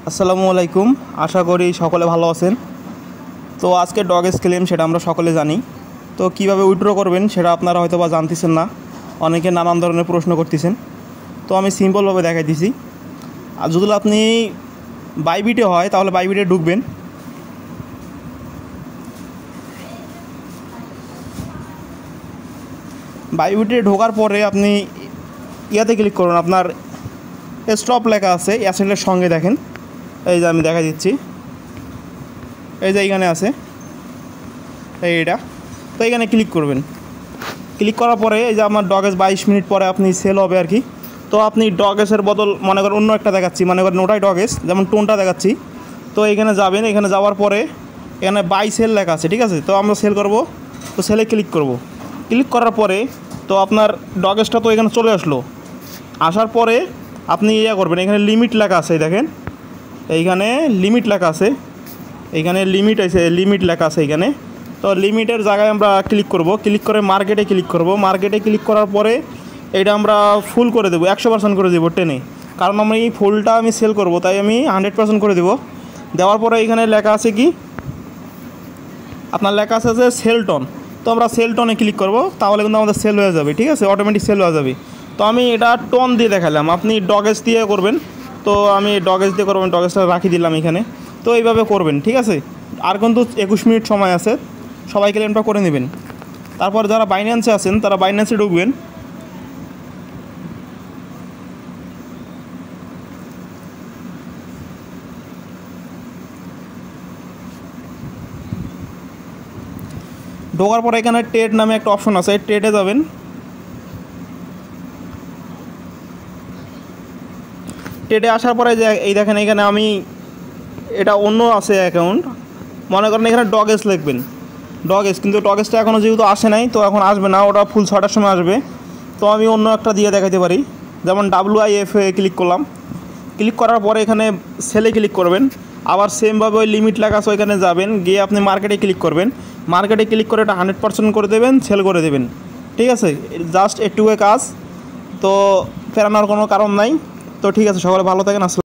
আসসালামু আলাইকুম। আশা করি সকলে ভালো আছেন। তো আজকে ডগেস ক্লেম সেটা আমরা সকলে জানি। তো কিভাবে উইথড্র করবেন সেটা আপনারা হয়তো বা জানতেছেন না, অনেকে নানান ধরনের প্রশ্ন করতেছেন। তো আমি সিম্পলভাবে দেখাই দিছি। আর যদি আপনি বাইবিটে হয় তাহলে বাইবিটে ঢুকবেন। বাইবিটে ঢোকার পরে আপনি ইয়াতে ক্লিক করুন, আপনার স্টপ লেখা আছে অ্যাসেটের সঙ্গে, দেখেন এই যে আমি দেখা দিচ্ছি, এই যে এইখানে আছে এইটা। তো এইখানে ক্লিক করবেন। ক্লিক করার পরে এই যে আমার ডগেস 22 মিনিট পরে আপনি সেল হবে আর কি। তো আপনি ডগেসের বদল মনে করেন অন্য একটা দেখাচ্ছি, মনে করেন ওটাই ডগেস, যেমন টোনটা দেখাচ্ছি। তো এইখানে যাবেন, এখানে যাওয়ার পরে এখানে বাই সেল লেখা আছে, ঠিক আছে। তো আমরা সেল করব, তো সেলে ক্লিক করব। ক্লিক করার পরে তো আপনার ডগেসটা তো এখানে চলে আসলো। আসার পরে আপনি ইয়া করবেন, এখানে লিমিট লেখা আছে, দেখেন এইখানে লিমিট লেখা আছে, এইখানে লিমিট আছে, লিমিট লেখা আছে এইখানে। তো লিমিটের জায়গায় আমরা ক্লিক করব। ক্লিক করে মার্কেটে ক্লিক করব। মার্কেটে ক্লিক করার পরে এটা আমরা ফুল করে দেবো, 100% করে দেবো টেনে, কারণ আমি এই ফুলটা আমি সেল করব, তাই আমি 100% করে দেবো। দেওয়ার পরে এখানে লেখা আছে কি, আপনার লেখা আছে যে সেল টন। তো আমরা সেল টনে ক্লিক করব, তাহলে কিন্তু আমাদের সেল হয়ে যাবে, ঠিক আছে, অটোমেটিক সেল হয়ে যাবে। তো আমি এটা টন দিয়ে দেখালাম, আপনি ডগেস দিয়ে করবেন। তো আমি ডগেস দিয়ে করবেন, ডগেসটা রাখি দিলাম এখানে। তো এইভাবে করবেন, ঠিক আছে। আর কিন্তু 21 মিনিট সময় আছে, সবাই ক্লেমটা করে নেবেন। তারপর যারা বাইন্যান্সে আছেন তারা বাইন্যান্সে ঢুকবেন। ঢোকার পরে এখানে ট্রেড নামে একটা অপশন আছে, ট্রেডে যাবেন। ট্রেডে আসার পরে যে এই দেখেন এখানে আমি এটা অন্য আছে অ্যাকাউন্ট, মনে করেন এখানে ডগেস লিখবেন, ডগেস, কিন্তু ডগেসটা এখনও যেহেতু আসে নাই, তো এখন আসবে না, ওটা ফুল 6টার সময় আসবে। তো আমি অন্য একটা দিয়ে দেখাতে পারি, যেমন WIF এ ক্লিক করলাম। ক্লিক করার পরে এখানে সেলে ক্লিক করবেন। আবার সেমভাবে ওই লিমিট লেখা আছে ওইখানে যাবেন, গিয়ে আপনি মার্কেটে ক্লিক করবেন। মার্কেটে ক্লিক করে এটা 100% করে দেবেন, সেল করে দেবেন, ঠিক আছে। জাস্ট একটুকু কাজ, তো ফেরানোর কোনো কারণ নাই। তো ঠিক আছে, সকলে ভালো থাকেন।